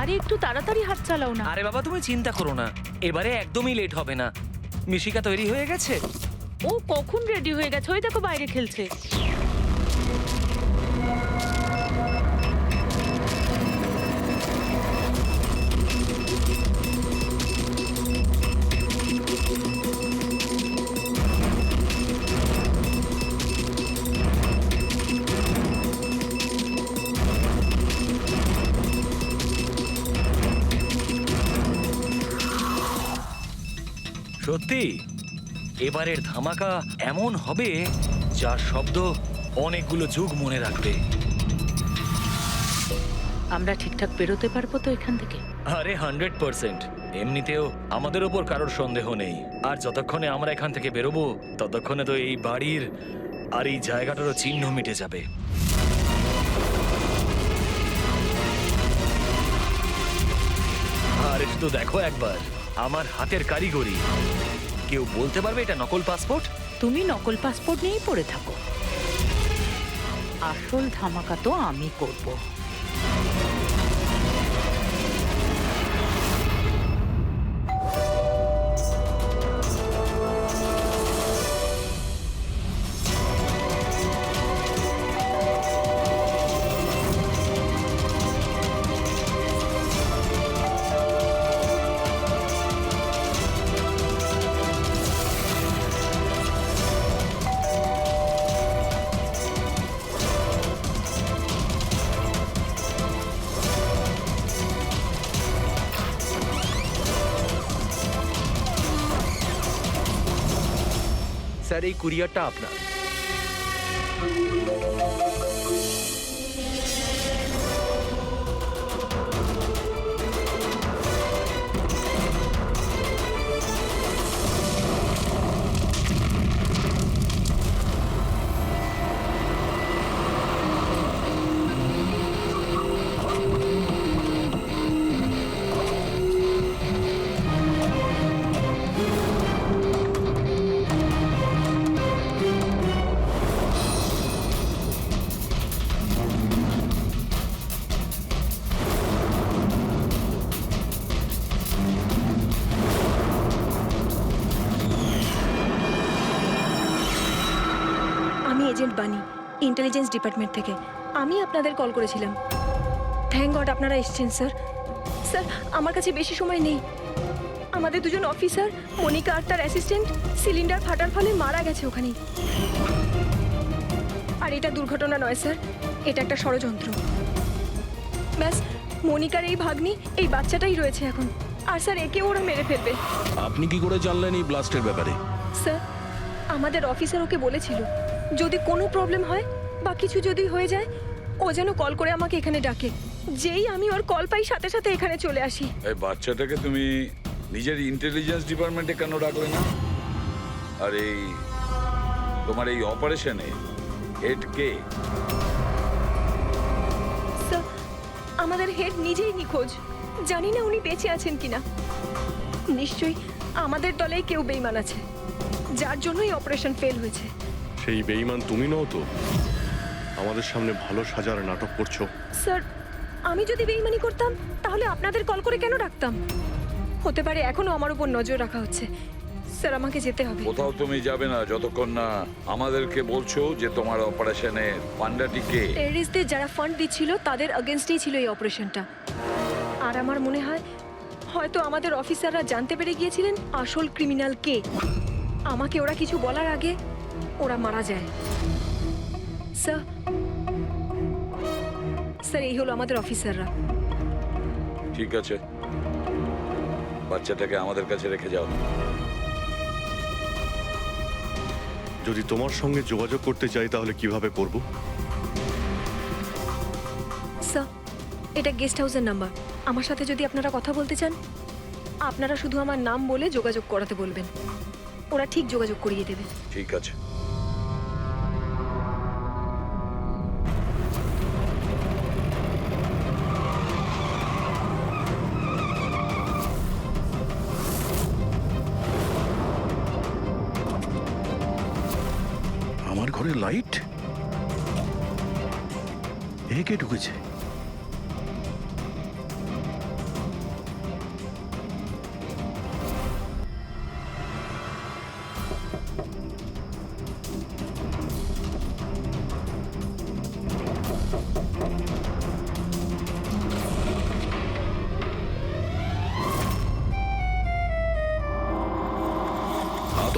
আরে একটু তাড়াতাড়ি হাত চালাও না। আরে বাবা তুমি চিন্তা করো না, এবারে একদমই লেট হবে না। মিশিকা তৈরি হয়ে গেছে? ও কখন রেডি হয়ে গেছে, ওই দেখো বাইরে খেলছে। সত্যি এবারের ধামাকা এমন হবে যার শব্দ অনেকগুলো যুগ মনে রাখবে। আমরা ঠিকঠাক বেরোতে পারবো তো এখান থেকে? আরে 100%। এমনিতেও আমাদের ওপর কারোর সন্দেহ নেই, আর যতক্ষণে আমরা এখান থেকে বেরোবো ততক্ষণে তো এই বাড়ির আর এই জায়গাটারও চিহ্ন মিটে যাবে। আর একটু দেখো একবার আমার হাতের কারিগরি। কেউ বলতে পারবে এটা নকল পাসপোর্ট? তুমি নকল পাসপোর্ট নিয়েই পড়ে থাকো, আসল ধামাকা তো আমি করব। স্যার, এই কুরিয়ারটা আপনার। আমি এজেন্ট বানি, ইন্টেলিজেন্স ডিপার্টমেন্ট থেকে। আমি আপনাদের কল করেছিলাম। থ্যাংক গড আপনারা এসেছেন স্যার। স্যার, আমার কাছে বেশি সময় নেই। আমাদের দুজন অফিসার, মনিকা আর তার অ্যাসিস্ট্যান্ট, সিলিন্ডার ফাটার ফলে মারা গেছে ওখানেই। আর এটা দুর্ঘটনা নয় স্যার, এটা একটা ষড়যন্ত্র। ব্যাস, মনিকার এই ভাগ্নি, এই বাচ্চাটাই রয়েছে এখন। আর স্যার, একে ওরা মেরে ফেলবে। আপনি কি করে জানলেন এই ব্লাস্টের ব্যাপারে? স্যার, আমাদের অফিসার ওকে বলেছিল যদি কোনো প্রবলেম হয় বা কিছু যদি হয়ে যায় ও যেন কল করে আমাকে এখানে ডাকে। যেই আমি ওর কল পাই সাথে সাথে এখানে চলে আসি। এই বাচ্চাটাকে তুমি নিজের ইন্টেলিজেন্স ডিপার্টমেন্টে কেন রাখলে না? আর এই তোমার এই অপারেশনে হেড কে? স্যার, আমাদের হেড নিজেই নিখোঁজ। জানি না উনি বেঁচে আছেন কিনা। নিশ্চয়ই আমাদের দলেই কেউ বেইমান আছে, যার জন্যই অপারেশন ফেল হয়েছে। সেই বেঈমান তুমি নও তো? আমাদের সামনে ভালো সাজার নাটক করছো। স্যার, আমি যদি বেইমানি করতাম তাহলে আপনাদের কল করে কেন ডাকতাম? হতে পারে এখনো আমার উপর নজর রাখা হচ্ছে। স্যার, আমাকে যেতে হবে। কোথাও তুমি যাবে না যতক্ষণ না আমাদেরকে বলছো যে তোমার অপারেশনের ফান্ডাটি কে। টেররিস্টদের যারা ফান্ড দিচ্ছিল তাদের এগেনস্টেই ছিল এই অপারেশনটা। আর আমার মনে হয় হয়তো আমাদের অফিসাররা জানতে পেরে গিয়েছিলেন আসল ক্রিমিনাল কে। আমাকে ওরা কিছু বলার আগে ওরা মারা যায়। স্যার, স্যার, এই হলো আমাদের অফিসাররা। ঠিক আছে, বাচ্চাটাকে আমাদের কাছে রেখে যাও। যদি তোমার সঙ্গে যোগাযোগ করতে চাই তাহলে কিভাবে করব? স্যার, এটা গেস্ট হাউসের নাম্বার। আমার সাথে যদি আপনারা কথা বলতে চান আপনারা শুধু আমার নাম বলে যোগাযোগ করাতে বলবেন, ওরা ঠিক যোগাযোগ করিয়ে দেবে। ঠিক আছে। আমার ঘরে লাইট? এ কে ঢুকেছে?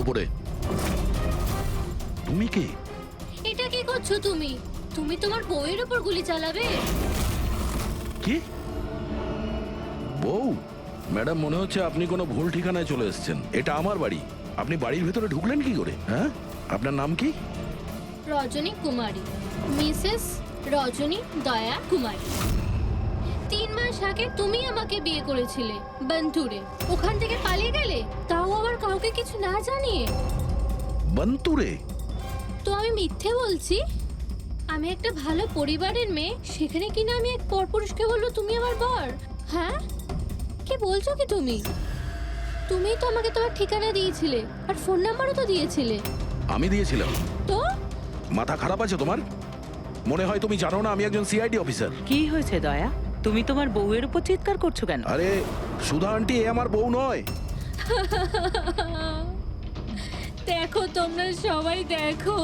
করে। তুমি কে? এটা কি করছো তুমি? তুমি তোমার বউয়ের উপর গুলি চালাবে? কি বউ? ম্যাডাম, মনে হচ্ছে আপনি কোনো ভুল ঠিকানায় চলে এসেছেন। এটা আমার বাড়ি। আপনি বাড়ির ভেতরে ঢুকলেন কি করে? হ্যাঁ, আপনার নাম কি? রজনী কুমারী, মিসেস রজনী দয়া কুমারী। 3 মাস আগে তুমি আমাকে বিয়ে করেছিলে বন্টুরে। ওখান থেকে পালিয়ে গেলে, তাও আবার কাউকে কিছু না জানিয়ে। বন্তুরে? তো আমি মিথ্যে বলছি? আমি একটা ভালো পরিবারের মেয়ে, সেখানে কিনা আমি এক পরপুরুষকে বলবো তুমি আমার বর? হ্যাঁ, কি বলছো কি তুমি? তুমিই তো আমাকে তোমার ঠিকানা দিয়েছিলে, আর ফোন নাম্বারও তো দিয়েছিলে। আমি দিয়েছিলাম? তো মাথা খারাপ আছে তোমার? মনে হয় তুমি জানো না আমি একজন সিআইডি অফিসার। কি হয়েছে দয়া? তুমি তোমার বউয়ের উপর চিৎকার করছো কেন? আরে সুধা আন্টি, এ আমার বউ নয়। দেখো, তোমরা সবাই দেখো।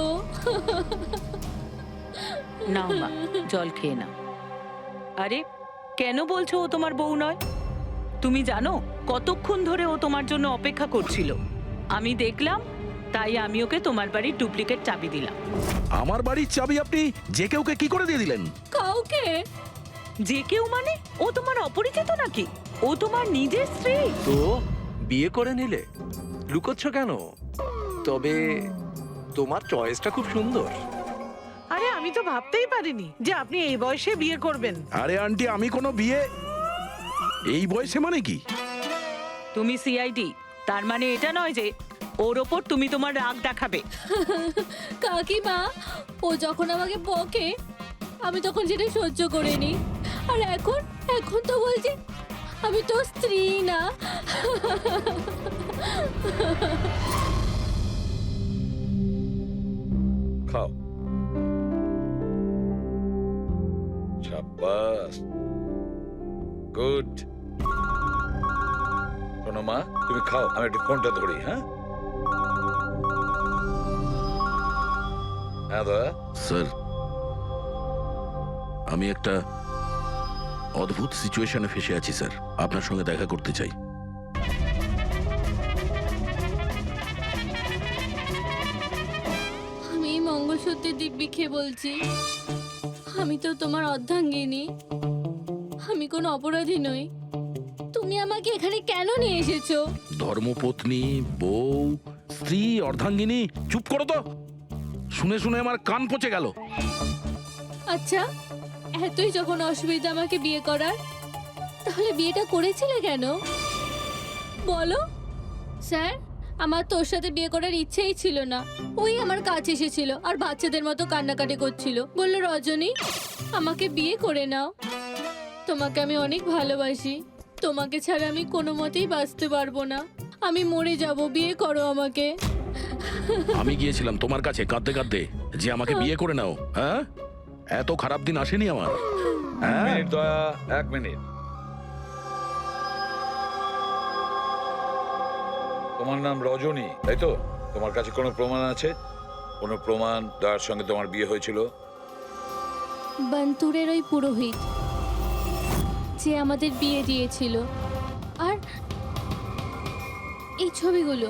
নাও মা, জল খেয়ে নাও। আরে কেন বলছো ও তোমার বউ নয়? তুমি জানো কতক্ষণ ধরে ও তোমার জন্য অপেক্ষা করছিল? আমি দেখলাম, তাই আমি ওকে তোমার বাড়ির ডুপ্লিকেট চাবি দিলাম। আমার বাড়ির চাবি আপনি যে কেউকে কি করে দিয়ে দিলেন? কাউকে? যে কেউ মানে? ও তোমার অপরিচিত নাকি? ও তোমার নিজের স্ত্রী। তো বিয়ে করে নিলে? লুকোচ্ছ কেন? তবে তোমার চয়েসটা খুব সুন্দর। আরে আমি তো ভাবতেই পারিনি যে আপনি এই বয়সে বিয়ে করবেন। আরে আন্টি, আমি কোনো বিয়ে এই বয়সে মানে কি? তুমি সিআইডি, তার মানে এটা নয় যে ওর ওপর তুমি তোমার রাগ দেখাবে। কাকিমা, ও যখন আমাকে বকে আমি তখন সেটা সহ্য করে নি, আর এখন এখন তো বলছে আমি তো স্ত্রী না। খাও। শাবাশ, গুড। শোনো মা, তুমি খাও, আমি একটু ফোনটা ধরি। হ্যাঁ হ্যাঁ দয়া। স্যার, আমি একটা অদ্ভুত সিচুয়েশনে ফেসে আছি স্যার। আপনার সঙ্গে দেখা করতে চাই। আমি এই মঙ্গলসূত্রের দিব্যি খেয়ে বলছি, আমি তো তোমার অর্ধাঙ্গিনী। আমি কোনো অপরাধী নই। তুমি আমাকে এখানে কেন নিয়ে এসেছো? ধর্মপত্নী, বউ, স্ত্রী, অর্ধাঙ্গিনী। চুপ করো তো, শুনে শুনে আমার কান পচে গেল। আচ্ছা, এতই যখন অসুবিধা আমাকে বিয়ে করার, তাহলে বিয়েটা করেছিলে কেন বলো? স্যার, আমার তোর সাথে বিয়ে করার ইচ্ছেই ছিল না। ওই আমার কাছে এসেছিল আর বাচ্চাদের মতো কান্নাকাটি করছিল, বললো রজনী আমাকে বিয়ে করে নাও, তোমাকে আমি অনেক ভালোবাসি, তোমাকে ছাড়া আমি কোনো মতেই বাঁচতে পারবো না, আমি মরে যাব, বিয়ে করো আমাকে। আমি গিয়েছিলাম তোমার কাছে কাঁদতে কাঁদতে যে আমাকে বিয়ে করে নাও। হ্যাঁ, এত খারাপ দিন আসেনি আমার। হ্যাঁ, মিনিট দয়া, 1 মিনিট। তোমার নাম রজনী, তাই তো? তোমার কাছে কোনো প্রমাণ আছে? কোনো প্রমাণ দয়ার সঙ্গে তোমার বিয়ে হয়েছিল? বন্তুরের ওই পুরোহিত যে আমাদের বিয়ে দিয়েছিল, আর এই ছবিগুলো,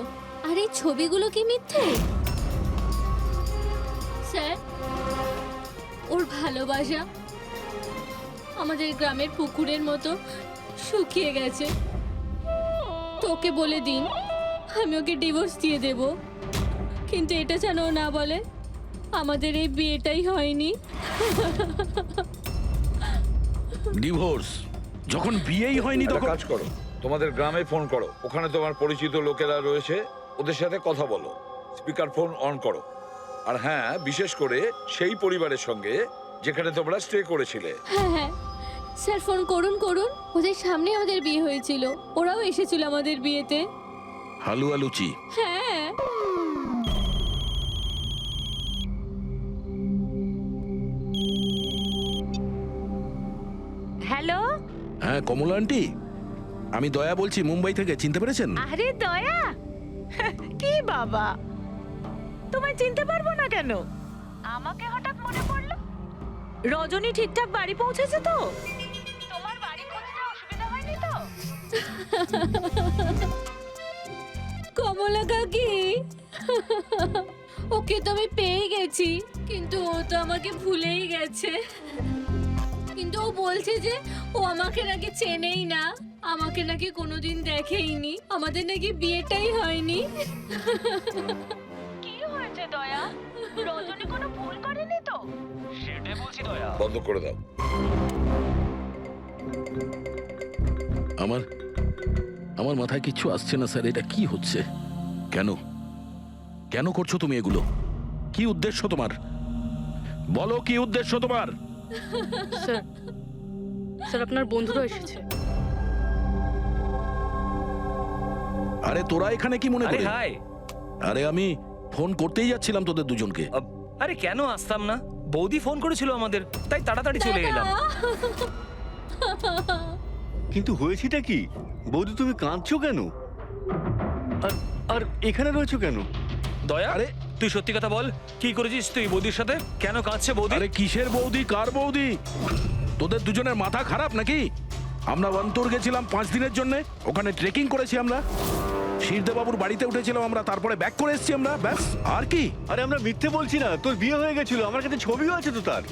আর এই ছবিগুলো কি মিথ্যে? স্যার, ওর ভালোবাসা আমাদের গ্রামের পুকুরের মতো শুকিয়ে গেছে। তোকে বলে দিন আমি ওকে ডিভোর্স দিয়ে দেব, কিন্তু এটা যেন ও না বলে আমাদের এই বিয়েটাই হয়নি। ডিভোর্স? যখন বিয়েই হয়নি একটা তখন? কাজ করো, তোমাদের গ্রামে ফোন করো, ওখানে তোমার পরিচিত লোকেরা রয়েছে, ওদের সাথে কথা বলো, স্পিকার ফোন অন করো। আর হ্যাঁ, বিশেষ করে সেই পরিবারের সঙ্গে যেখানে তোমরা স্টে করেছিলে। হ্যাঁ হ্যাঁ স্যার, ফোন করুন করুন, ওদের সামনে আমাদের বিয়ে হয়েছিল, ওরাও এসেছিল আমাদের বিয়েতে। হালুয়া লুচি? হ্যাঁ। হ্যালো। হ্যাঁ কমলা আন্টি, আমি দয়া বলছি মুম্বাই থেকে। চিনতে পেরেছেন? আরে দয়া, কি বাবা, তোমায় চিনতে পারবো না কেন? আমাকে হঠাৎ মনে পড়লো। রজনী ঠিকঠাক বাড়ি পৌঁছেছে তো? তোমার বাড়ি খুঁজতে অসুবিধা হয়নি তো? কমলা কাকি, ওকে তো আমি পেয়ে গেছি, কিন্তু ও তো আমাকে ভুলেই গেছে। কিন্তু ও বলছে যে ও আমাকে নাকি চেনেই না, আমাকে নাকি কোনোদিন দেখেইনি, আমাদের নাকি বিয়েটাই হয়নি। কি হয়েছে দয়া? রজনী কোনো ভুল করেনি তো? সেটাই বলছি দয়া। বন্ধ করে দাও। আমার আমার মাথায় কিচ্ছু আসছে না স্যার, এটা কি হচ্ছে? কেন কেন করছো তুমি এগুলো? কি উদ্দেশ্য তোমার? বলো কি উদ্দেশ্য তোমার? স্যার স্যার আপনার বন্ধুরা এসেছে। আরে তোরা এখানে কি মনে আরে করে? হাই। আরে আমি ফোন করতেই যাচ্ছিলাম তোদের দুজনকে। আরে কেন আসতাম না? বৌদি ফোন করেছিল আমাদের, তাই তাড়াতাড়ি চলে এলাম। কিন্তু হয়েছেটা কি? বৌদি তুমি কাঁদছো কেন? আর আর এখানে রয়েছো কেন? দয়া, আরে তুই সত্যি কথা বল, কি করেছিস তুই বৌদির সাথে? কেন কাঁদছে বৌদি? আরে কিসের বৌদি, কার বৌদি? তোদের দুজনের মাথা খারাপ নাকি? আমরা অন্তর গেছিলাম 5 দিনের জন্য, ওখানে ট্রেকিং করেছি আমরা, শিরদেবাবুর বাড়িতে উঠেছিলাম আমরা, তারপরে ব্যাক করে এসেছি আমরা, ব্যাস। আর কি? আরে আমরা মিথ্যে বলছি না, তোর বিয়ে হয়ে গেছিল, আমার কাছে ছবিও আছে তো তার।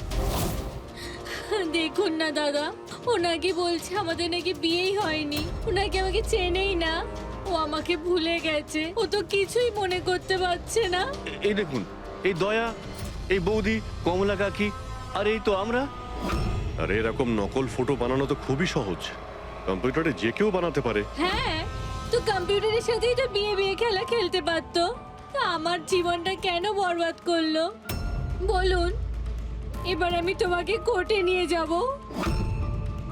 দেখুন না দাদা, ও নাকি বলছে আমাদের নাকি বিয়েই হয়নি, ও নাকি আমাকে চেনেই না, ও আমাকে ভুলে গেছে, ও তো কিছুই মনে করতে পারছে না। এই দেখুন, এই দয়া, এই বৌদি, কমলা কাকি, আর এই তো আমরা। আর এরকম নকল ফটো বানানো তো খুবই সহজ, কম্পিউটারে যে কেউ বানাতে পারে। হ্যাঁ, তো কম্পিউটারের সাথেই তো বিয়ে বিয়ে খেলা খেলতে পারতো, তা আমার জীবনটা কেন বরবাদ করলো বলুন? এবার আমি তোমাকে কোর্টে নিয়ে যাব।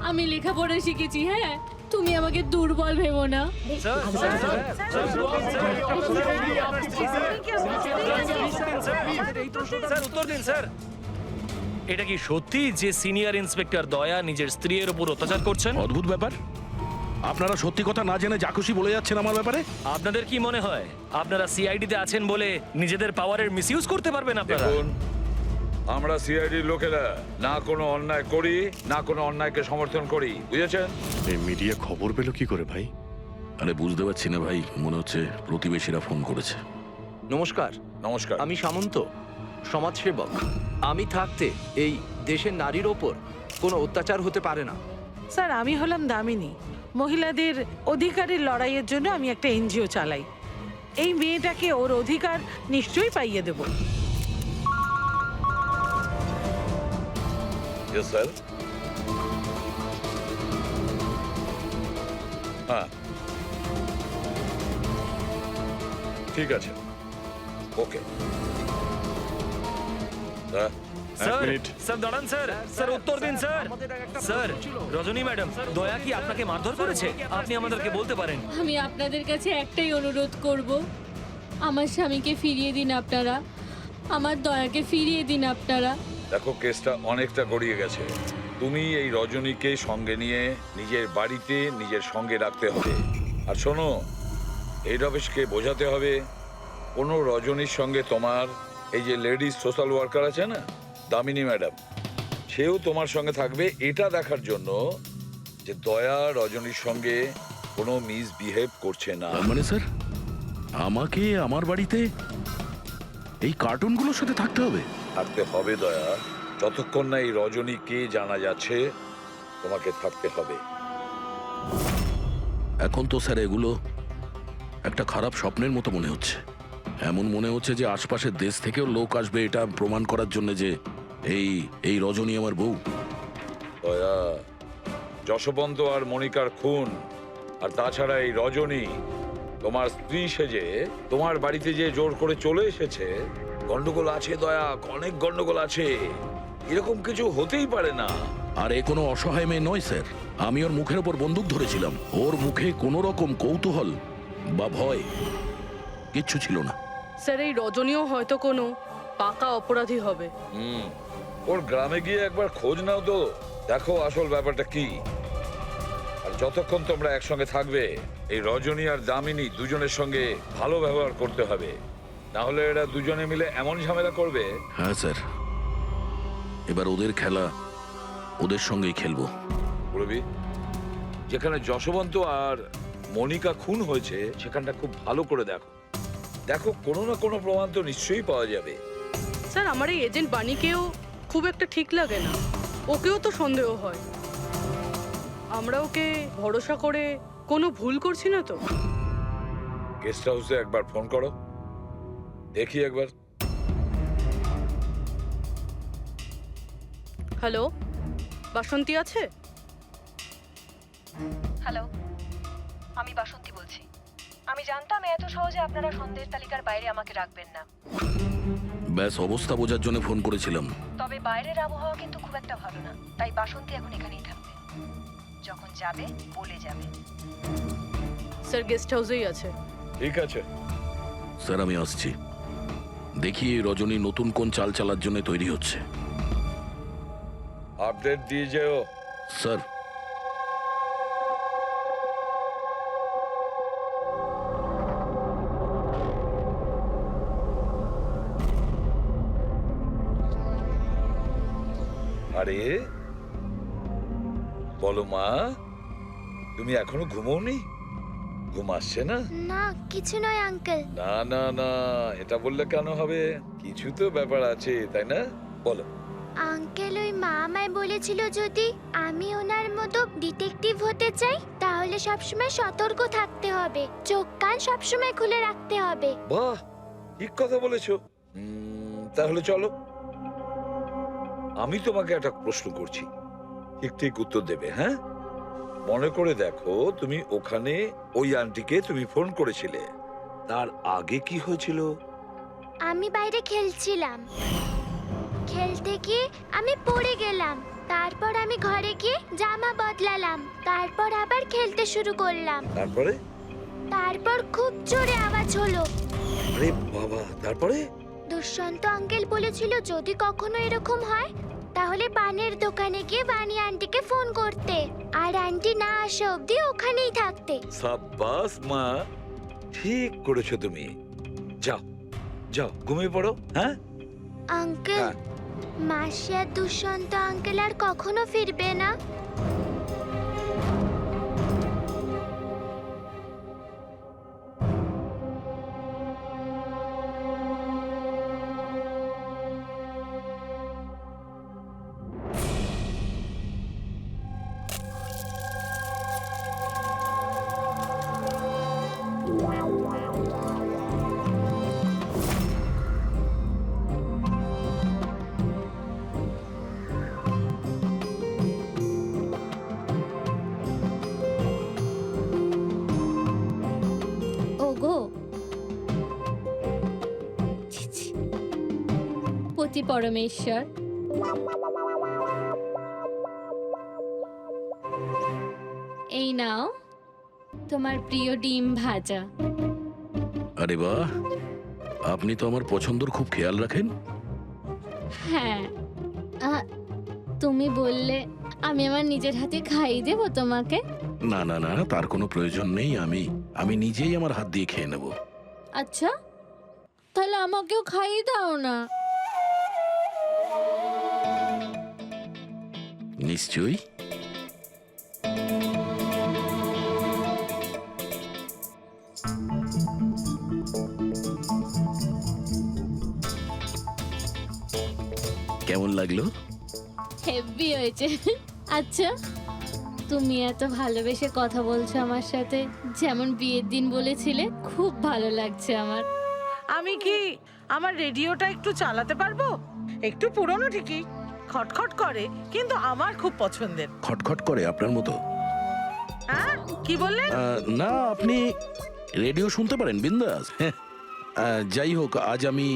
আমি লেখাপড়া শিখেছি, হ্যাঁ, তুমি আমাকে দুর্বল ভেবো না। Sir, sir, sir, sir, sir, উত্তর দিন স্যার। এটা কি সত্যি যে সিনিয়র ইন্সপেক্টর দয়া নিজের স্ত্রীর উপর অত্যাচার করছেন? অদ্ভুত ব্যাপার, আপনারা সত্যি কথা না জেনে যা খুশি বলে যাচ্ছেন আমার ব্যাপারে। আপনাদের কি মনে হয় আপনারা সিআইডি তে আছেন বলে নিজেদের পাওয়ারের মিসইউজ করতে পারবেন আপনারা? দেখুন, আমরা সিআইডির লোকেরা না কোনো অন্যায় করি, না কোনো অন্যায়কে সমর্থন করি, বুঝেছেন? এই মিডিয়া খবর পেলো কি করে ভাই? আরে বুঝতে পারছি না ভাই, মনে হচ্ছে প্রতিবেশীরা ফোন করেছে। নমস্কার, নমস্কার। আমি সামন্ত, সমাজসেবক। আমি থাকতে এই দেশের নারীর ওপর কোনো অত্যাচার হতে পারে না। স্যার, আমি হলাম দামিনী। মহিলাদের অধিকারের লড়াইয়ের জন্য আমি একটা এনজিও চালাই। এই মেয়েটাকে ওর অধিকার নিশ্চয়ই পাইয়ে দেব। Yes sir. হ্যাঁ, ঠিক আছে, ওকে। Sir, minute. স্যার দাঁড়ান স্যার, স্যার উত্তর দিন স্যার। স্যার, রজনী ম্যাডাম, দয়া কি আপনাকে মারধর করেছে? আপনি আমাদেরকে বলতে পারেন। আমি আপনাদের কাছে একটাই অনুরোধ করব, আমার স্বামীকে ফিরিয়ে দিন আপনারা, আমার দয়াকে ফিরিয়ে দিন আপনারা। দেখো, কেসটা অনেকটা গড়িয়ে গেছে। তুমি এই রজনীকে সঙ্গে নিয়ে নিজের বাড়িতে নিজের সঙ্গে রাখতে হবে। আর শোনো, এই অফিসকে বোঝাতে হবে কোনো রজনীর সঙ্গে তোমার এই যে লেডিস সোশ্যাল ওয়ার্কার আছে না, দামিনী ম্যাডাম, সেও তোমার সঙ্গে থাকবে, এটা দেখার জন্য যে দয়া রজনীর সঙ্গে কোনো মিসবিহেভ করছে না। তার মানে স্যার আমাকে আমার বাড়িতে এই কার্টুনগুলোর সাথে থাকতে হবে? থাকতে হবে দয়া, যতক্ষণ না এই রজনী কে জানা যাচ্ছে, তোমাকে থাকতে হবে। এখন তো স্যার এগুলো একটা খারাপ স্বপ্নের মতো মনে হচ্ছে। এমন মনে হচ্ছে যে আশপাশের দেশ থেকেও লোক আসবে এটা প্রমাণ করার জন্য যে এই রজনী আমার বউ। দয়া, যশবন্ত আর মনিকার খুন, আর তাছাড়া এই রজনী তোমার স্ত্রী সেজে তোমার বাড়িতে যে জোর করে চলে এসেছে, গন্ডগোল আছে দয়া, অনেক গন্ডগোল আছে। এরকম কিছু হতেই পারে না। আর এ কোনো অসহায় মেয়ে নয় স্যার, আমি ওর মুখের ওপর বন্দুক ধরেছিলাম, ওর মুখে কোনো রকম কৌতূহল বা ভয় কিচ্ছু ছিল না। স্যার এই রজনীও হয়তো কোনো পাকা অপরাধী হবে। ওর গ্রামে গিয়ে একবার খোঁজ নাও তো, দেখো আসল ব্যাপারটা কি। আর যতক্ষণ তোমরা একসঙ্গে থাকবে, এই রজনী আর দামিনী দুজনের সঙ্গে ভালো ব্যবহার করতে হবে, না হলে এরা দুজনে মিলে এমন ঝামেলা করবে। হ্যাঁ স্যার, এবার ওদের খেলা ওদের সঙ্গেই খেলবো। বুড়বি, যেখানে যশবন্ত আর মনিকা খুন হয়েছে সেখানটা খুব ভালো করে দেখো। দেখো কোনো না কোনো প্রমাণ তো নিশ্চয়ই পাওয়া যাবে। স্যার আমার এই এজেন্ট বাণীকেও খুব একটা ঠিক লাগে না, ওকেও তো সন্দেহ হয়। আমরা ওকে ভরসা করে কোনো ভুল করছি না তো? গেস্ট হাউসে একবার ফোন করো, দেখি একবার। হ্যালো, বাসন্তী আছে? হ্যালো, আমি বাসন্তী বলছি। আমি জানতাম এত সহজে আপনারা সন্দেহের তালিকার বাইরে আমাকে রাখবেন না, ব্যাস অবস্থা বোঝার জন্য ফোন করেছিলাম। তবে বাইরের আবহাওয়া কিন্তু খুব একটা ভালো না, তাই বাসন্তী এখন এখানেই থাকবে। যখন যাবে বলে যাবে। স্যার গেস্ট হাউসেই আছে। ঠিক আছে। স্যার আমি আসছি। দেখি এই রজনী নতুন কোন চাল চালার জন্য তৈরি হচ্ছে। আপডেট দিয়ে যেও। স্যার আরে বলো মা, তুমি এখনো ঘুমোওনি? ঘুম আসছে না? না কিছু নয় আঙ্কেল। না না না, এটা বললে কেন হবে? কিছু তো ব্যাপার আছে, তাই না? বলো। আঙ্কেল ওই মা আমায় বলেছিল যদি আমি ওনার মতো ডিটেকটিভ হতে চাই তাহলে সবসময় সতর্ক থাকতে হবে, চোখ কান সবসময় খুলে রাখতে হবে। বাহ, ঠিক কথা বলেছো। তাহলে চলো, আমি তোমাকে একটা প্রশ্ন করছি, ঠিক ঠিক উত্তর দেবে। হ্যাঁ, মনে করে দেখো, তুমি ওখানে ওই আন্টিকে তুমি ফোন করেছিলে, তার আগে কি হয়েছিল? আমি বাইরে খেলছিলাম, খেলতে গিয়ে আমি পড়ে গেলাম, তারপর আমি ঘরে গিয়ে জামা বদলালাম, তারপর আবার খেলতে শুরু করলাম, তারপর খুব জোরে আওয়াজ হলো। আরে বাবা, তারপরে? দুষ্যন্ত আঙ্কেল বলেছিল যদি কখনো এরকম হয় তাহলে বানের দোকানে গিয়ে বানি আন্টিকে ফোন করতে, আর আন্টি না আসা অবধি ওখানেই থাকতে। সাব্বাস মা, ঠিক করেছো তুমি। যাও যাও, ঘুমিয়ে পড়ো। হ্যাঁ আঙ্কেল, মাসি আর দুষ্যন্ত আঙ্কেল আর কখনো ফিরবে না? ওগো, ছি ছি, পতি পরমেশ্বর, এই নাও তোমার প্রিয় ডিম ভাজা। আরে বাহ, আপনি তো আমার পছন্দর খুব খেয়াল রাখেন। হ্যাঁ, তুমি বললে আমি আমার নিজের হাতে খাইয়ে দেবো তোমাকে। না না না, তার কোনো প্রয়োজন নেই। আমি নিজেই আমার হাত দিয়ে খেয়ে নেব। আচ্ছা, তাহলে আমাকেও খাইয়ে দাও না। নিশ্চয়ই। কেমন লাগলো? হেভি হয়েছে। আচ্ছা, তুমি এত ভালোবেসে কথা বলছো আমার সাথে, যেমন বিয়ের দিন বলেছিলে, খুব ভালো লাগছে আমার। আমি কি আমার রেডিওটা একটু চালাতে পারবো? একটু পুরনো ঠিকই, খটখট করে, কিন্তু আমার খুব পছন্দের। খটখট করে আপনার মতো? হ্যাঁ, কি বললেন? না, আপনি রেডিও শুনতে পারেন বিন্দাস। যাই হোক, আজ আমি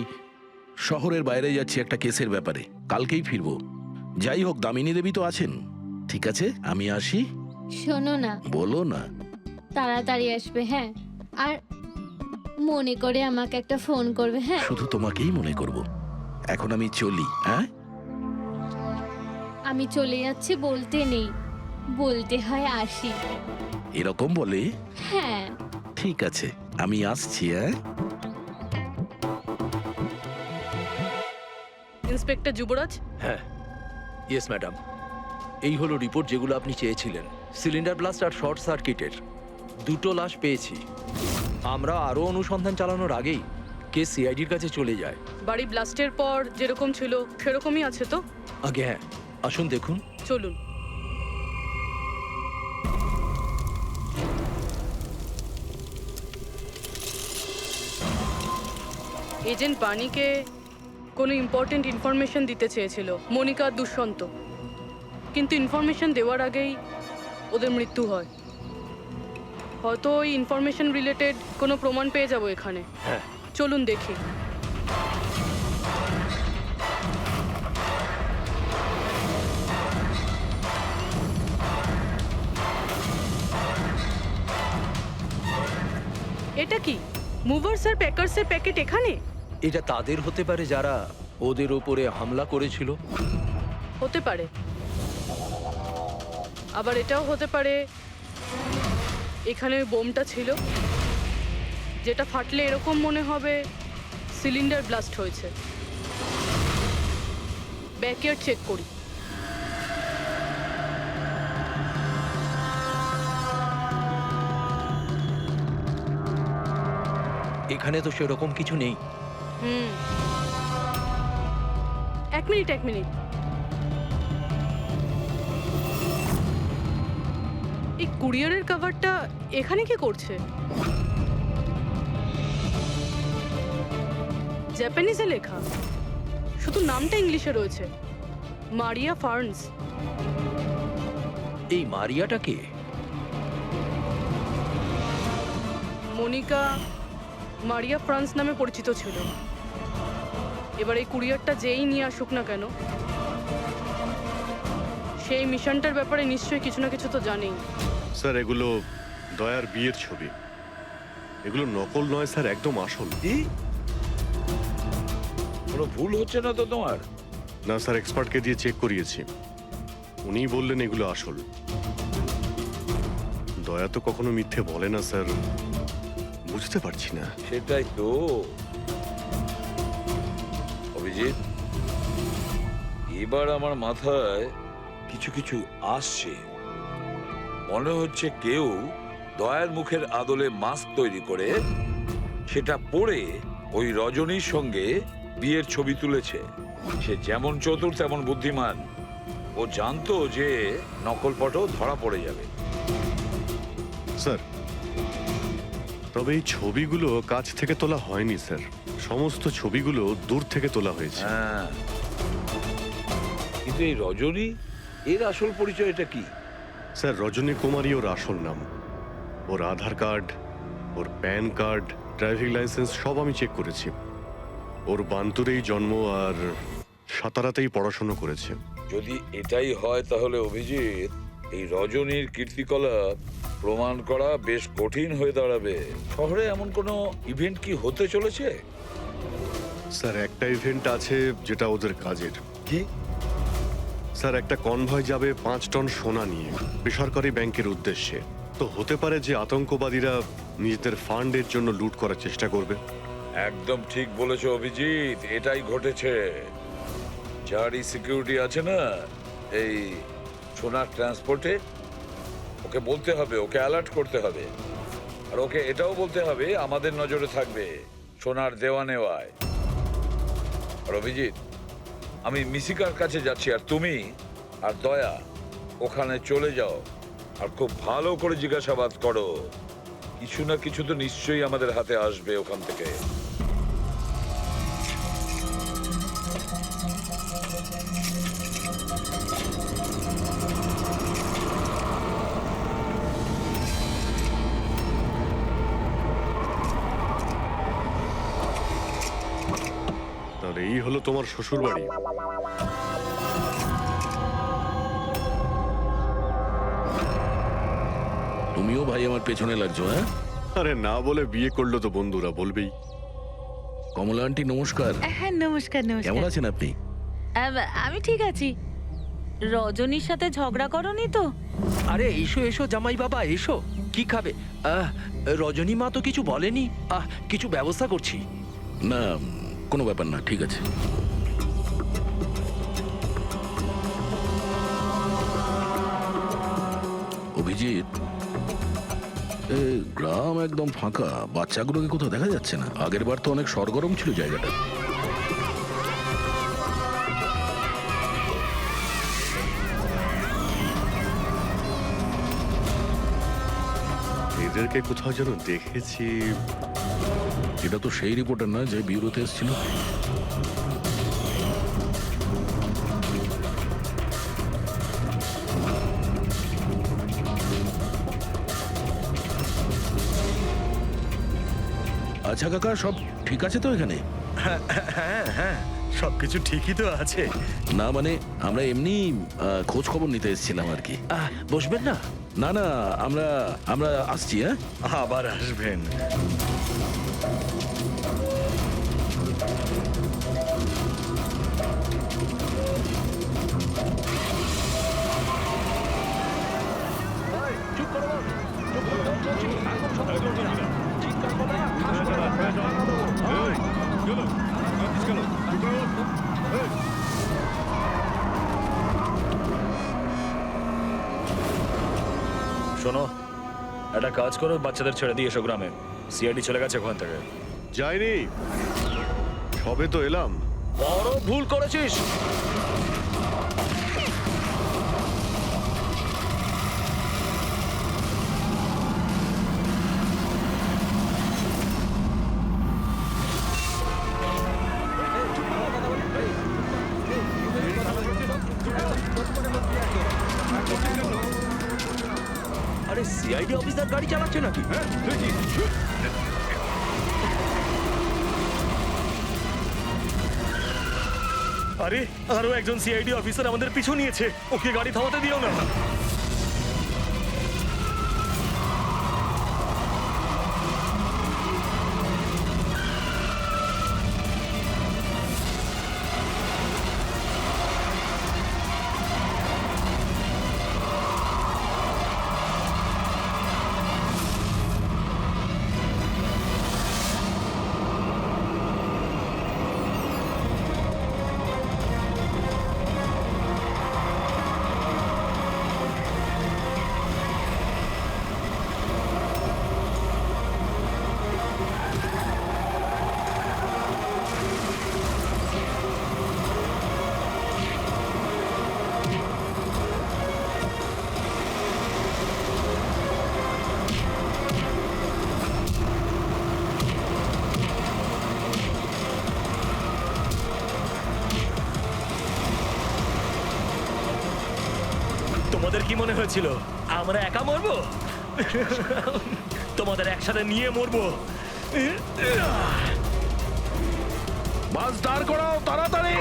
শহরের বাইরে যাচ্ছি একটা কেসের ব্যাপারে, কালকেই ফিরবো। যাই হোক, দামিনী দেবী তো আছেন। ঠিক আছে, আমি আসি। শোনো না, বলো না। তাড়াতাড়ি আসবে, হ্যাঁ? আর মনে করে আমাকে একটা ফোন করবে, হ্যাঁ? শুধু তোমাকেই মনে করব। এখন আমি চলি। হ্যাঁ, আমি চলে যাচ্ছি বলতে নেই, বলতে হয় আসি। এরকম বলে? হ্যাঁ। ঠিক আছে, আমি আসছি। হ্যাঁ, ইন্সপেক্টর যুবরাজ। হ্যাঁ, ইয়েস ম্যাডাম। এই হলো রিপোর্ট যেগুলো আপনি চেয়েছিলেন, সিলিন্ডার ব্লাস্ট আর শর্ট সার্কিটের। দুটো লাশ পেয়েছি। আমরা আরো অনুসন্ধান চালানোর আগেই কেস সিআইডির কাছে চলে যায়। বাড়ি ব্লাস্টের পর যেরকম ছিল সেরকমই আছে তো? আগে হ্যাঁ, আসুন দেখুন। চলুন। এজেন্ট বাণীকে কোনো ইম্পর্টেন্ট ইনফরমেশন দিতে চেয়েছিল মনিকা আর দুষ্যন্ত, কিন্তু ইনফরমেশন দেওয়ার আগেই ওদের মৃত্যু হয়। হয়তো ওই ইনফরমেশন রিলেটেড কোনো প্রমাণ পেয়ে যাবো এখানে। হ্যাঁ, চলুন দেখি। এটা কি মুভার্স আর প্যাকার্সের প্যাকেট এখানে? এটা তাদের হতে পারে যারা ওদের ওপরে হামলা করেছিল। হতে পারে, আবার এটাও হতে পারে এখানে ওই বোমটা ছিল যেটা ফাটলে এরকম মনে হবে সিলিন্ডার ব্লাস্ট হয়েছে। ব্যাকইয়ার্ড চেক করি। এখানে তো সেরকম কিছু নেই। এক মিনিট। এই কুরিয়ারের কভারটা এখানে কি করছে? জাপানিজে লেখা, শুধু নামটা ইংলিশে রয়েছে, মারিয়া ফার্নস। এই মারিয়াটা কে? মনিকা মারিয়া ফ্রান্স নামে পরিচিত ছিল। এবার এই কুরিয়ারটা যেই নিয়ে আসুক না কেন, সেই মিশনটার ব্যাপারে নিশ্চয়ই কিছু না কিছু তো জানেই। স্যার এগুলো দয়ার বিয়ের ছবি। এগুলো নকল নয় স্যার, একদম আসল। কি? কোনো ভুল হচ্ছে না তো তোমার? না স্যার, এক্সপার্টকে দিয়ে চেক করিয়েছি, উনিই বললেন এগুলো আসল। দয়া তো কখনো মিথ্যে বলে না স্যার, বুঝতে পারছি না। সেটাই তো অভিজিৎ, এবার আমার মাথায় কিছু কিছু আসছে। মনে হচ্ছে কেউ দয়ার মুখের আদলে মাস্ক তৈরি করে সেটা পরে ওই রজনীর সঙ্গে বিয়ের ছবি তুলেছে। সে যেমন চতুর তেমন বুদ্ধিমান। ও জানতো যে নকল ফটো ধরা পড়ে যাবে। স্যার তবে এই ছবিগুলো কাছ থেকে তোলা হয়নি স্যার, সমস্ত ছবিগুলো দূর থেকে তোলা হয়েছে। হ্যাঁ, কিন্তু এই রজনী, এর আসল পরিচয়টা কি? স্যার রজনী কুমারী ওর আসল নাম। ওর আধার কার্ড, ওর প্যান কার্ড, ড্রাইভিং লাইসেন্স সব আমি চেক করেছি। ওর বান্তুরেই জন্ম আর সাতারাতেই পড়াশোনা করেছে। যদি এটাই হয় তাহলে অভিজিৎ, এই রজনীর কীর্তিকলাপ প্রমাণ করা বেশ কঠিন হয়ে দাঁড়াবে। শহরে এমন কোনো ইভেন্ট কি হতে চলেছে? স্যার একটা ইভেন্ট আছে যেটা ওদের কাজের। কি? স্যার একটা কনভয় যাবে 5 টন সোনা নিয়ে বেসরকারি ব্যাংকের উদ্দেশ্যে। তো হতে পারে যে আতঙ্কবাদীরা নিজেদের ফান্ডের জন্য লুট করার চেষ্টা করবে। একদম ঠিক বলেছো অভিজিৎ, এটাই ঘটেছে। যারই সিকিউরিটি আছে না এই সোনার ট্রান্সপোর্টে, ওকে বলতে হবে, ওকে অ্যালার্ট করতে হবে। আর ওকে এটাও বলতে হবে আমাদের নজরে থাকবে সোনার দেওয়া নেওয়ায়। আর অভিজিৎ, আমি মিশিকার কাছে যাচ্ছি, আর তুমি আর দয়া ওখানে চলে যাও আর খুব ভালো করে জিজ্ঞাসাবাদ করো। কিছু না কিছু তো নিশ্চয়ই আমাদের হাতে আসবে ওখান থেকে। তাহলে এই হলো তোমার শ্বশুর বাড়ি। তুমিও ভাই আমার পেছনে লাগছো, হ্যাঁ? আরে না বলে বিয়ে করলো তো বন্ধুরা বলবেই। কমলা আন্টি নমস্কার। হ্যাঁ, নমস্কার। কেমন আছেন আপনি? আমি ঠিক আছি। রজনীর সাথে ঝগড়া করনি তো? আরে এসো এসো জামাই বাবা, এসো। কি খাবে? রজনী মা তো কিছু বলেনি। কিছু ব্যবস্থা করছি। না, কোনো ব্যাপার না, ঠিক আছে। অভিজিৎ, এ গ্রাম একদম ফাঁকা, বাচ্চাগুলোকে কোথাও দেখা যাচ্ছে না। আগের বার তো অনেক সরগরম ছিল জায়গাটা। এদেরকে কোথাও যেন দেখেছি। এটা তো সেই রিপোর্টার না যে ব্যুরোতে এসেছিল। আচ্ছা কাকা, সব ঠিক আছে তো এখানে? হ্যাঁ হ্যাঁ, সবকিছু ঠিকই তো আছে। না মানে আমরা এমনি খোঁজ খবর নিতে এসেছিলাম আর কি। বসবেন না? না না, আমরা আমরা আসছি। হ্যাঁ, আবার আসবেন। শোনো, একটা কাজ করো, বাচ্চাদের ছেড়ে দিয়ে এসো গ্রামে। সিআইডি চলে গেছে ওখান থেকে। যাইনি, সবে তো এলাম। বড় ভুল করেছিস। আরে সিআইডি অফিসার গাড়ি চালাচ্ছে নাকি? আরে আরো একজন সিআইডি অফিসার আমাদের পিছু নিয়েছে, ওকে গাড়ি থামাতে দিও না। তোমাদের কি মনে হয়েছিল আমরা একা মরবো? তোমাদের একসাথে নিয়ে মরবো। বাস দাঁড় করাও তাড়াতাড়ি।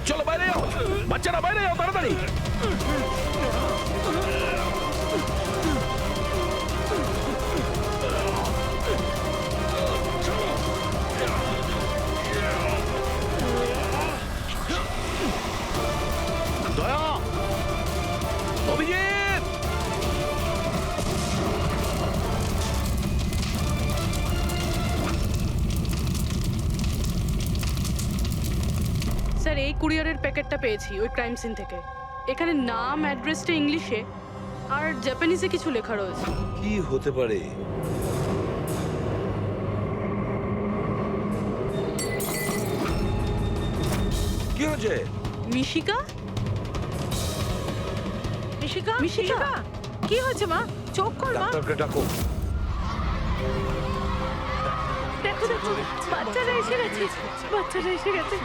চলো বাইরে যাও, বাচ্চারা বাইরে যাও তাড়াতাড়ি। দয়া, অভিজিৎ, স্যার, এই কুরিয়ারের প্যাকেটটা পেয়েছি ওই ক্রাইম সিন থেকে। এখানে নাম, অ্যাড্রেসটা ইংলিশে আর জাপানিজে কিছু লেখা রয়েছে। কি হতে পারে? কি হয়েছে? মিশিকা? মিশিকা, মিশিকা? কি হয়েছে মা? চোখ খোল মা। ডাক্তারকে ডাকো। দেখো দেখো, বাচ্চারা এসে গেছে, বাচ্চারা এসে গেছে।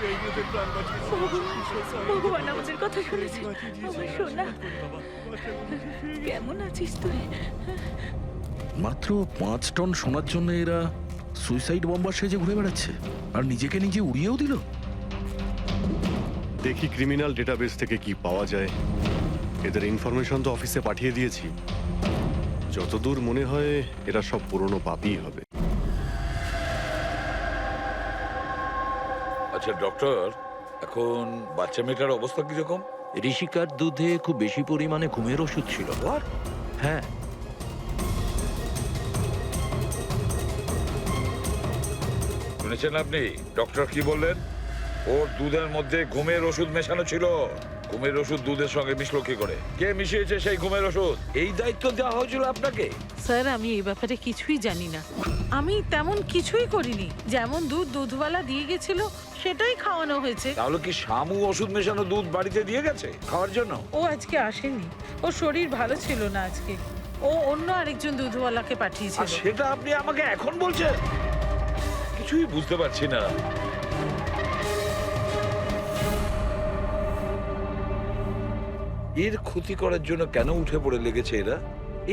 ভগবান আমাদের কথা শুনেছে। আমার সোনা, কেমন আছিস তুই? মাত্র 5 টন সোনার জন্য এরা সুইসাইড বম্বার সেজে ঘুরে বেড়াচ্ছে, আর নিজেকে নিজে উড়িয়েও দিল। দেখি ক্রিমিনাল ডেটাবেস থেকে কি পাওয়া যায়। এদের ইনফরমেশন তো অফিসে পাঠিয়ে দিয়েছি। যতদূর মনে হয় এরা সব পুরনো পাপই হবে। আচ্ছা ডক্টর, এখন বাচ্চা মেয়েটার অবস্থা কিরকম? ঋষিকার দুধে খুব বেশি পরিমাণে ঘুমের ওষুধ ছিল। হ্যাঁ, শুনেছেন আপনি ডক্টর কি বললেন? ওর দুধের মধ্যে ঘুমের ওষুধ মেশানো ছিল। ঘুমের ওষুধ দুধের সঙ্গে মিশলো কি করে? কে মিশিয়েছে সেই ঘুমের ওষুধ? এই দায়িত্ব দেওয়া হয়েছিল আপনাকে? স্যার আমি এই ব্যাপারে কিছুই জানি না। আমি তেমন কিছুই করিনি। যেমন দুধ দুধওয়ালা দিয়ে গেছিল সেটাই খাওয়ানো হয়েছে। তাহলে কি শামু ওষুধ মেশানো দুধ বাড়িতে দিয়ে গেছে খাওয়ার জন্য? ও আজকে আসেনি, ওর শরীর ভালো ছিল না আজকে। ও অন্য আরেকজন দুধওয়ালাকে আর পাঠিয়েছিল। সেটা আপনি আমাকে এখন বলছেন? কিছুই বুঝতে পারছি না। এর ক্ষতি করার জন্য কেন উঠে পড়ে লেগেছে এরা?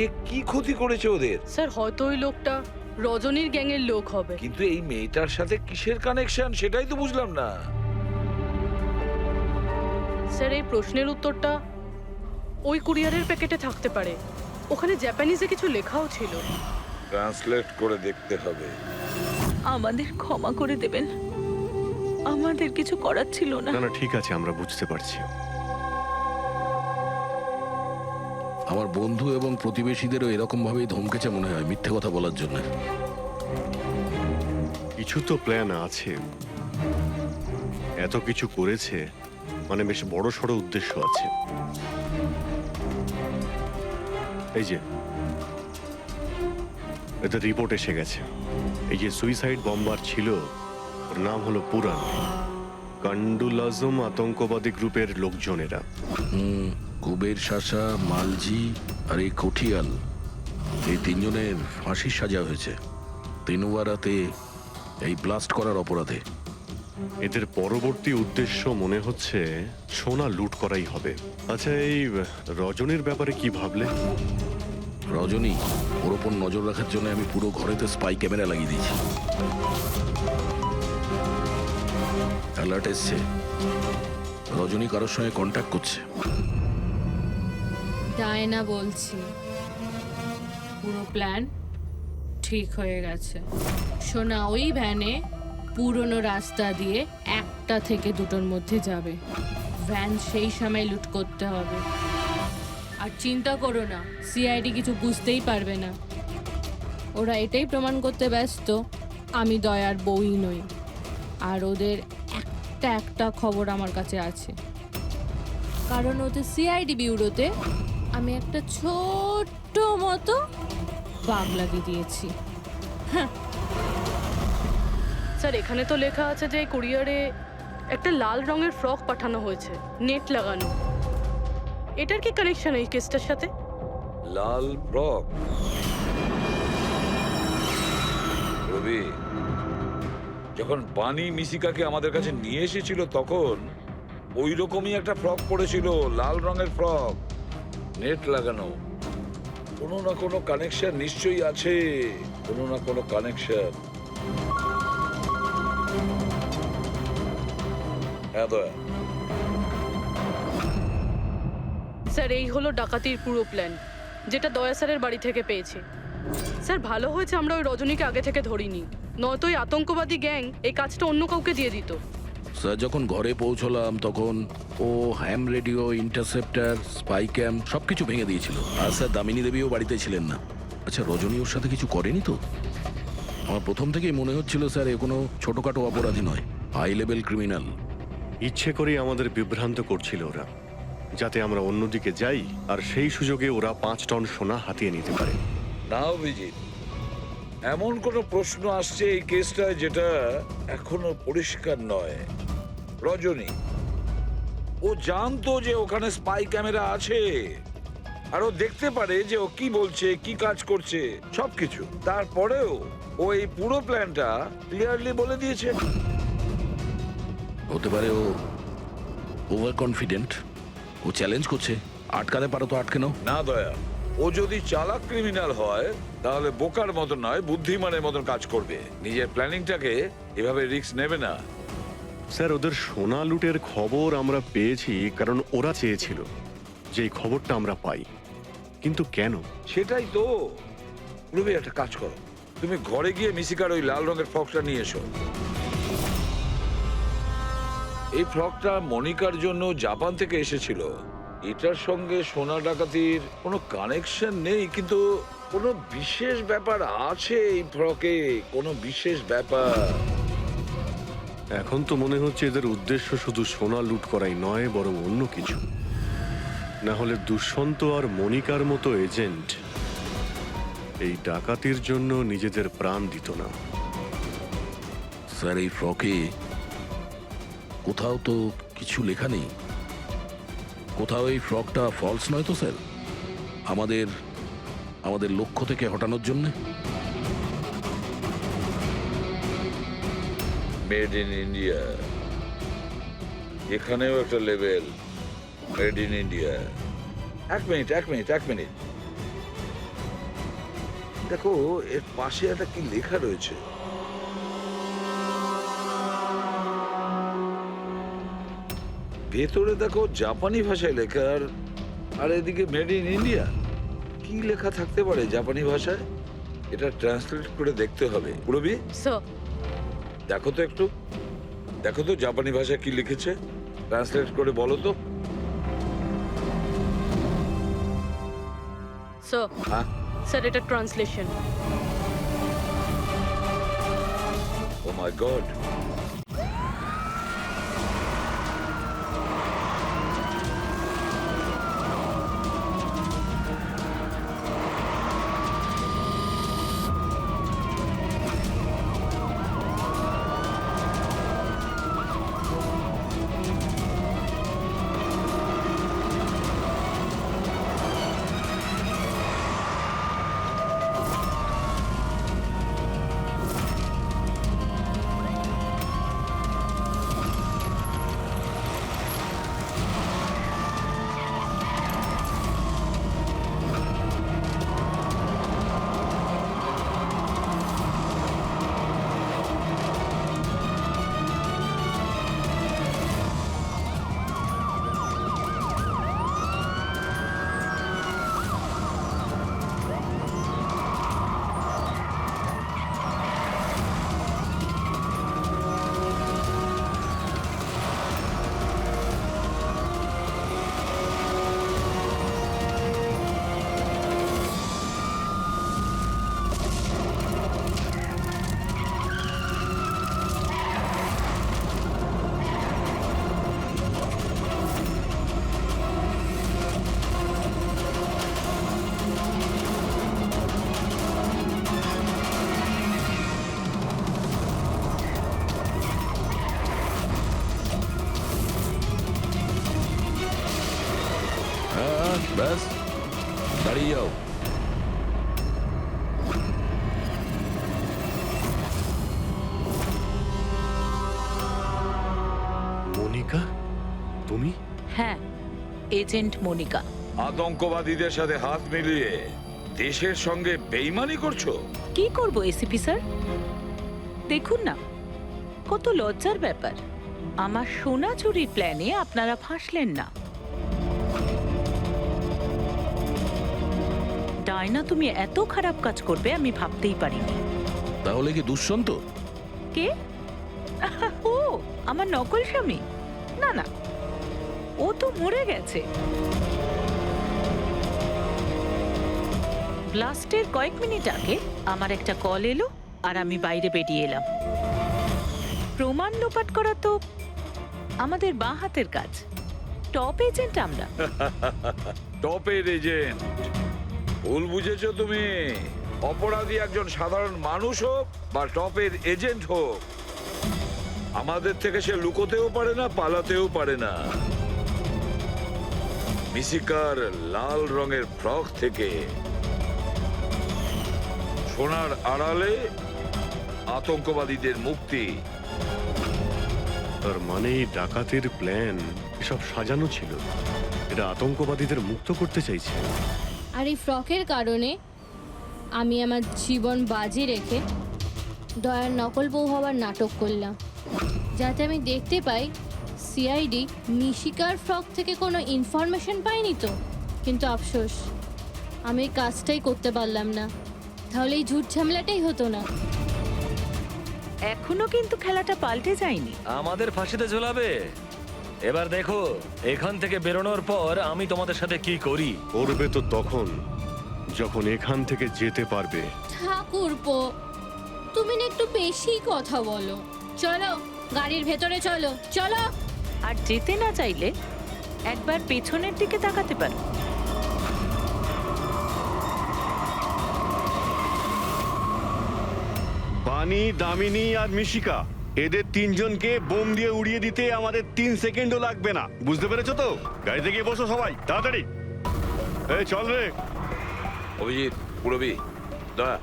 এ কি ক্ষতি করেছে ওদের? স্যার হয়তো ওই লোকটা রজনীর গ্যাংয়ের লোক হবে। কিন্তু এই মেয়েটার সাথে কিসের কানেকশন সেটাই তো বুঝলাম না। স্যার এই প্রশ্নের উত্তরটা ওই কুরিয়ারের প্যাকেটে থাকতে পারে। ওখানে জাপানিজে কিছু লেখাও ছিল। ট্রান্সলেট করে দেখতে হবে। আমাদের ক্ষমা করে দেবেন, আমাদের কিছু করার ছিল না। না না ঠিক আছে, আমরা বুঝতে পারছি। আমার বন্ধু এবং প্রতিবেশীদেরও এরকম ভাবেই ধমকেছে মনে হয় মিথ্যে কথা বলার জন্য। কিছু তো প্ল্যান আছে। এত কিছু করেছে মানে বেশ বড় সড়ো উদ্দেশ্য আছে। এই যে এদের রিপোর্ট এসে গেছে। এই যে সুইসাইড বম্বার ছিল ওর নাম হলো পুরান। কান্ডুল আজম আতঙ্কবাদী গ্রুপের লোকজনেরা। কুবের শাসা, মালজি আর এই কঠিয়াল, এই তিনজনের ফাঁসির সাজা হয়েছে তিনুয়ারাতে এই ব্লাস্ট করার অপরাধে। এদের পরবর্তী উদ্দেশ্য মনে হচ্ছে সোনা লুট করাই হবে। আচ্ছা এই রজনীর ব্যাপারে কি ভাবলে? রজনী, ওর ওপর নজর রাখার জন্য আমি পুরো ঘরেতে স্পাই ক্যামেরা লাগিয়ে দিয়েছি। অ্যালার্ট এসছে, রজনী কারোর সঙ্গে কন্ট্যাক্ট করছে। ডায়না বলছি, পুরো প্ল্যান ঠিক হয়ে গেছে। সোনা ওই ভ্যানে পুরনো রাস্তা দিয়ে 1টা থেকে 2টোর মধ্যে যাবে। ভ্যান সেই সময় লুট করতে হবে। আর চিন্তা করো না, সিআইডি কিছু বুঝতেই পারবে না। ওরা এটাই প্রমাণ করতে ব্যস্ত আমি দয়ার বউই নই। আর ওদের একটা খবর আমার কাছে আছে, কারণ ওদের সিআইডি বিউরোতে আমি একটা ছোট্ট মতো বাগ লাগিয়ে দিয়েছি। স্যার এখানে তো লেখা আছে যে কুরিয়ারে একটা লাল রঙের ফ্রক পাঠানো হয়েছে, নেট লাগানো। এটার কি কানেকশন এই কেসটার সাথে? লাল ফ্রক? রবি, যখন বানি মিসিকাকে আমাদের কাছে নিয়ে এসেছিল তখন ওই রকমই একটা ফ্রক পরেছিল, লাল রঙের ফ্রক, নেট লাগানো। কোনো না কোনো কানেকশন নিশ্চয়ই আছে, কোনো না কোনো কানেকশন। হ্যাঁ দয়া। স্যার এই হলো ডাকাতির পুরো প্ল্যান, যেটা দয়া স্যারের বাড়ি থেকে পেয়েছি। স্যার ভালো হয়েছে আমরা ওই রজনীকে আগে থেকে ধরিনি, নয়তো ওই আতঙ্কবাদী গ্যাং এই কাজটা অন্য কাউকে দিয়ে দিত। স্যার যখন ঘরে পৌঁছলাম তখন ও হ্যাম রেডিও, ইন্টারসেপ্টার, স্পাই ক্যাম্প সবকিছু ভেঙে দিয়েছিল। আর স্যার দামিনী দেবীও বাড়িতে ছিলেন না। আচ্ছা রজনী ওর সাথে কিছু করেনি তো? আমার প্রথম থেকেই মনে হচ্ছিল স্যার এ কোনো ছোটখাটো অপরাধী নয়, হাই লেভেল ক্রিমিনাল। ইচ্ছে করেই আমাদের বিভ্রান্ত করছিল ওরা, যাতে আমরা অন্যদিকে যাই আর সেই সুযোগে ওরা 5 টন সোনা হাতিয়ে নিতে পারে। না অভিজিৎ, এমন কোনো প্রশ্ন আসছে এই কেসটায় যেটা এখনো পরিষ্কার নয়। রজনী ও জানতো যে ওখানে স্পাই ক্যামেরা আছে, আর ও দেখতে পারে যে ও কি বলছে, কি কাজ করছে, সবকিছু। তারপরেও ও এই পুরো প্ল্যানটা ক্লিয়ারলি বলে দিয়েছে। হতে পারে ও ওভার কনফিডেন্ট, ও চ্যালেঞ্জ করছে। আটকাতে পারো তো আটকে নাও। না দয়া, ও যদি চালাক ক্রিমিনাল হয় তাহলে বোকার মতন নয়, বুদ্ধিমানের মতন কাজ করবে। নিজের প্ল্যানিংটাকে এভাবে রিস্ক নেবে না। স্যার ওদের সোনা লুটের খবর আমরা পেয়েছি কারণ ওরা চেয়েছিল যে এই খবরটা আমরা পাই। কিন্তু কেন? সেটাই তো। রবি একটা কাজ করো, তুমি ঘরে গিয়ে মিসিকার ওই লাল রঙের ফ্রকটা নিয়ে এসো। এই ফ্রকটা মনিকার জন্য জাপান থেকে এসেছিল। এটার সঙ্গে সোনা ডাকাতির কোনো কানেকশন নেই, কিন্তু কোনো বিশেষ ব্যাপার আছে এই ফ্রকে, কোনো বিশেষ ব্যাপার। এখন তো মনে হচ্ছে এদের উদ্দেশ্য শুধু সোনা লুট করাই নয়, বরং অন্য কিছু। না হলে দুষ্যন্ত আর মনিকার মতো এজেন্ট এই ডাকাতির জন্য নিজেদের প্রাণ দিত না। স্যার, এই ফ্রকে কোথাও তো কিছু লেখা নেই। কোথাও এই ফ্রকটা ফলস নয় তো স্যার? আমাদের লক্ষ্য থেকে হটানোর জন্য? মেড ইন ইন্ডিয়া, এখানেও একটা লেভেল মেড ইন ইন্ডিয়া। এক মিনিট দেখো, এর পাশে একটা কি লেখা রয়েছে। ভেতরে দেখো জাপানি ভাষায় লেখা, আর এদিকে মেড ইন ইন্ডিয়া। কি লেখা থাকতে পারে জাপানি ভাষায়? এটা ট্রান্সলেট করে দেখতে হবে। পুরবি, স্যার, দেখো তো জাপানি ভাষায় কি লিখেছে, ট্রান্সলেট করে বলো তো। স্যার, হ্যাঁ, স্যার এটা ট্রান্সলেশন। ও মাই গড। হ্যাঁ, ব্যাস দাঁড়িয়ে যাও। মনিকা, তুমি? হ্যাঁ, এজেন্ট মনিকা। আতঙ্কবাদীদের সাথে হাত মিলিয়ে দেশের সঙ্গে বেইমানি করছো? কি করব এসিপি স্যার? দেখুন না, কত লজ্জার ব্যাপার। আমার সোনা চুরির প্ল্যানে আপনারা ফাঁসলেন না। ডায়না, তুমি এত খারাপ কাজ করবে আমি ভাবতেই পারিনি। তাহলে কি দুষ্যন্ত? কে? ও আমার নকল স্বামী? না না, ও তো মরে গেছে। ব্লাস্টের কয়েক মিনিট আগে আমার একটা কল এলো আর আমি বাইরে বেরিয়ে এলাম। প্রমাণ লোপাট করা তো আমাদের বাঁ হাতের কাজ। টপ এজেন্ট আমরা। টপের এজেন্ট? ভুল বুঝেছো তুমি। অপরাধী একজন সাধারণ মানুষ হোক বা টপের এজেন্ট হোক, আমাদের থেকে সে লুকোতেও পারে না, পালাতেও পারে না। মিশিকার লাল রঙের ফ্রক থেকে সোনার আড়ালে আতঙ্কবাদীদের মুক্তি। তার মানে এই ডাকাতির প্ল্যান এসব সাজানো ছিল। এরা আতঙ্কবাদীদের মুক্ত করতে চাইছে। আর এই ফ্রকের কারণে আমি আমার জীবন বাজি রেখে দয়ার নকল বউ হওয়ার নাটক করলাম, যাতে আমি দেখতে পাই সিআইডি মিশিকার ফ্রক থেকে কোনো ইনফরমেশন পাইনি তো। কিন্তু আফসোস, আমি এই কাজটাই করতে পারলাম না। তাহলে এই ঝুট ঝামেলাটাই হতো না। এখনো কিন্তু খেলাটা পাল্টে যায়নি। আমাদের ফাঁসিতে ঝোলাবে। এবার দেখো এখান থেকে বেরোনোর পর আমি তোমাদের সাথে কি করি। করবে তো তখন যখন এখান থেকে যেতে পারবে। ঠাকুরপো, তুমি না একটু বেশি কথা বলো। চলো গাড়ির ভেতরে চলো চলো। আর যেতে না চাইলে একবার পেছনের দিকে তাকাতে পারো। বানি, দামিনী আর মিশিকা, এদের তিনজনকে বোম দিয়ে উড়িয়ে দিতে আমাদের 3 সেকেন্ডও লাগবে না। বুঝতে পেরেছো তো? গাড়িতে গিয়ে বসো সবাই, তাড়াতাড়ি। এই চল রে। অভিজিৎ, পুরবি, দয়া।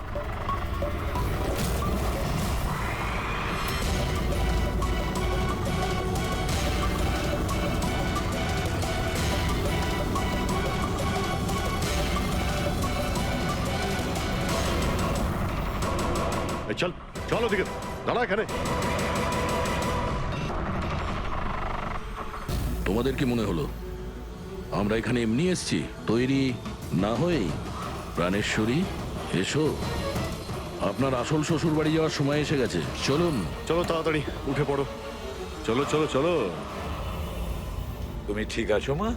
এই চল চল ওদিকে, দাঁড়া এখানে। তোমাদের কি মনে হলো আমরা এখানে এমনি এসেছি? তৈরি না হয়েই? প্রাণেশ্বরী, এসো। আপনার আসল শ্বশুর বাড়ি যাওয়ার সময় এসে গেছে, চলুন। চলো তাড়াতাড়ি উঠে পড়ো, চলো চলো চলো। তুমি ঠিক আছো মা?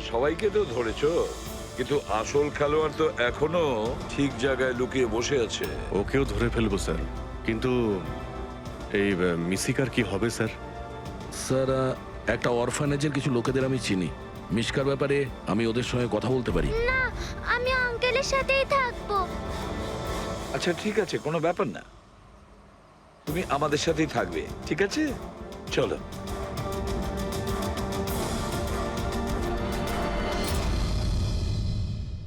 সবাইকে তো ধরেছো, কিন্তু আসল খেলোয়াড় তো এখনো ঠিক জায়গায় লুকিয়ে বসে আছে। ওকেও ধরে ফেলবো স্যার, কিন্তু এই মিশিকার কি হবে স্যার? স্যার, একটা অরফানেজের কিছু লোকেদের আমি চিনি। মিশকার ব্যাপারে আমি ওদের সঙ্গে কথা বলতে পারি। না, আমি আঙ্কেলের সাথেই থাকবো। আচ্ছা ঠিক আছে, কোনো ব্যাপার না, তুমি আমাদের সাথেই থাকবে, ঠিক আছে? চলো।